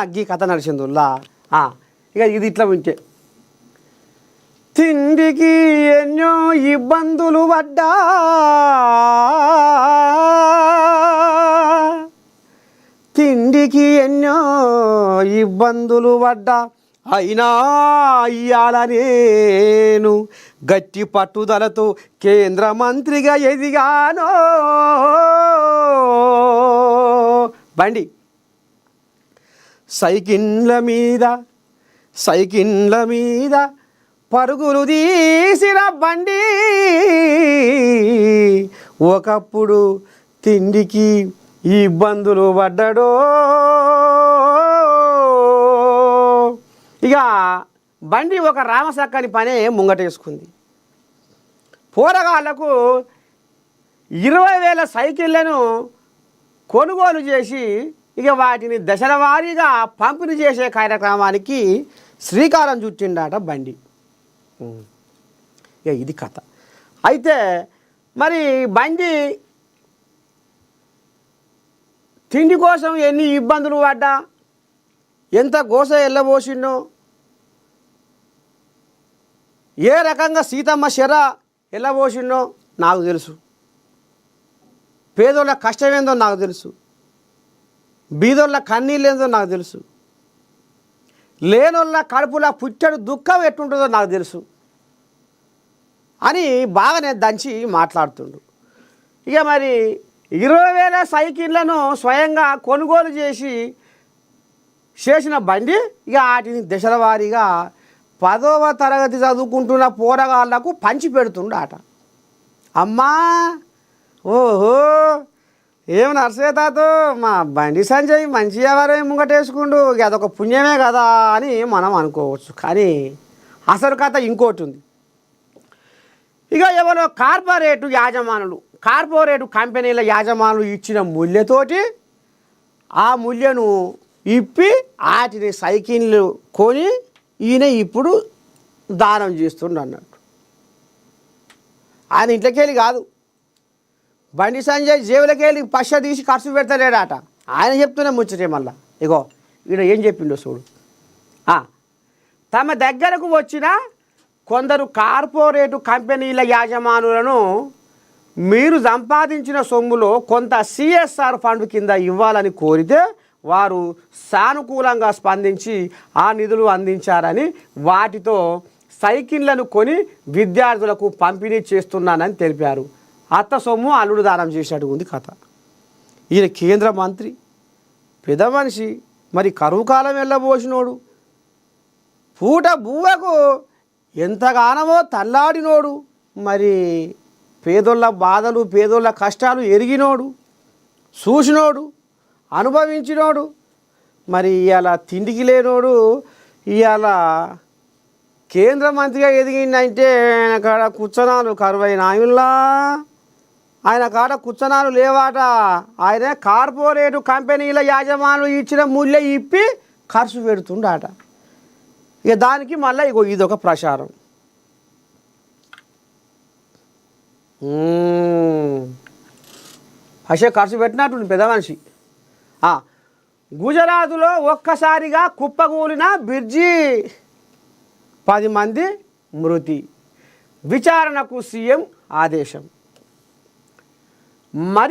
అగ్గి కథ నడిచిందుల్లా ఇక ఇది ఇట్లా ఉంటే తిండికి ఎన్నో ఇబ్బందులు పడ్డా తిండికి ఎన్నో ఇబ్బందులు పడ్డా అయినా ఇయ్యాల నేను గట్టి పట్టుదలతో కేంద్ర మంత్రిగా ఎదిగాను. బండి సైకిళ్ళ మీద పరుగులు తీసిన బండి ఒకప్పుడు తిండికి ఇబ్బందులు పడ్డాడో. ఇక బండి ఒక రామసక్కని పనే ముంగటేసుకుంది. పోరగాళ్లకు 20,000 సైకిళ్లను కొనుగోలు చేసి ఇక వాటిని దశల వారీగా పంపిణీ చేసే కార్యక్రమానికి శ్రీకారం చుట్టిండట బండి. ఇక ఇది కథ. అయితే మరి బండి తిండి కోసం ఎన్ని ఇబ్బందులు పడ్డా, ఎంత గోస ఎల్లబోసిండో, ఏ రకంగా సీతమ్మ శర ఎల్లబోసిండో నాకు తెలుసు. పేదోళ్ళ కష్టమేందో నాకు తెలుసు, బీదోళ్ళ కన్నీళ్ళేందో నాకు తెలుసు, లేనోళ్ళ కడుపుల పుట్టడు దుఃఖం ఎట్టుంటుందో నాకు తెలుసు అని బాగానే దంచి మాట్లాడుతుండు. ఇక మరి 20,000 సైకిళ్లను స్వయంగా కొనుగోలు చేసిన బండి ఇక వాటిని దశల వారీగా 10వ తరగతి చదువుకుంటున్న పోరగాళ్లకు పంచి పెడుతుండట. అమ్మా ఓహో ఏం నర్సేతాతో మా బండి సంజయ్ మంచి ఎవరే ముంగటేసుకుండు, అదొక పుణ్యమే కదా అని మనం అనుకోవచ్చు. కానీ అసలు కథ ఇంకోటి ఉంది. ఇక ఎవరో కార్పొరేటు కంపెనీల యాజమానులు ఇచ్చిన మూల్యతోటి ఆ మూల్యను ఇప్పి వాటిని సైకిళ్ళు కొని ఈయన ఇప్పుడు దానం చేస్తుండ అన్నట్టు. ఆయన ఇంట్లోకెళ్ళి కాదు, బండి సంజయ్ జేబులకెళ్ళి పశ్చ తీసి ఖర్చు పెడతలేడట. ఆయన చెప్తూనే ముచ్చటే. మళ్ళా ఇగో ఈయన ఏం చెప్పిండో చూడు. తమ దగ్గరకు వచ్చిన కొందరు కార్పొరేటు కంపెనీల యాజమానులను మీరు సంపాదించిన సొమ్ములో కొంత సిఎస్ఆర్ ఫండ్ కింద ఇవ్వాలని కోరితే వారు సానుకూలంగా స్పందించి ఆ నిధులు అందించారని వాటితో సైకిళ్లను కొని విద్యార్థులకు పంపిణీ చేస్తున్నానని తెలిపారు. అత్త సొమ్ము అల్లుడు దానం చేసినట్టు ఉంది కథ. ఈయన కేంద్ర మంత్రి, పెద్ద మనిషి, మరి కరువు కాలం వెళ్ళబోసినోడు, పూట బువ్వకు ఎంతగానమో తల్లాడినోడు, మరి పేదోళ్ళ బాధలు పేదోళ్ళ కష్టాలు ఎరిగినోడు, చూసినోడు, అనుభవించినోడు, మరి ఇవాళ తిండికి లేనోడు ఇవాళ కేంద్ర మంత్రిగా ఎదిగిందంటే ఆయన కాడ కుచ్చనాలు కరువైన ఆయన కాడ కుచ్చనాలు లేవాట. ఆయన కార్పొరేటు కంపెనీల యాజమానులు ఇచ్చిన మూల్య ఇప్పి ఖర్చు పెడుతుండట. ఇక దానికి మళ్ళీ ఇగో ఇదొక ప్రచారం. అసే ఖర్చు పెట్టినట్టు పెద్ద మనిషి. గుజరాత్లో ఒక్కసారిగా కుప్పకూలిన బ్రిడ్జి 10 మంది మృతి, విచారణకు సీఎం ఆదేశం. మరి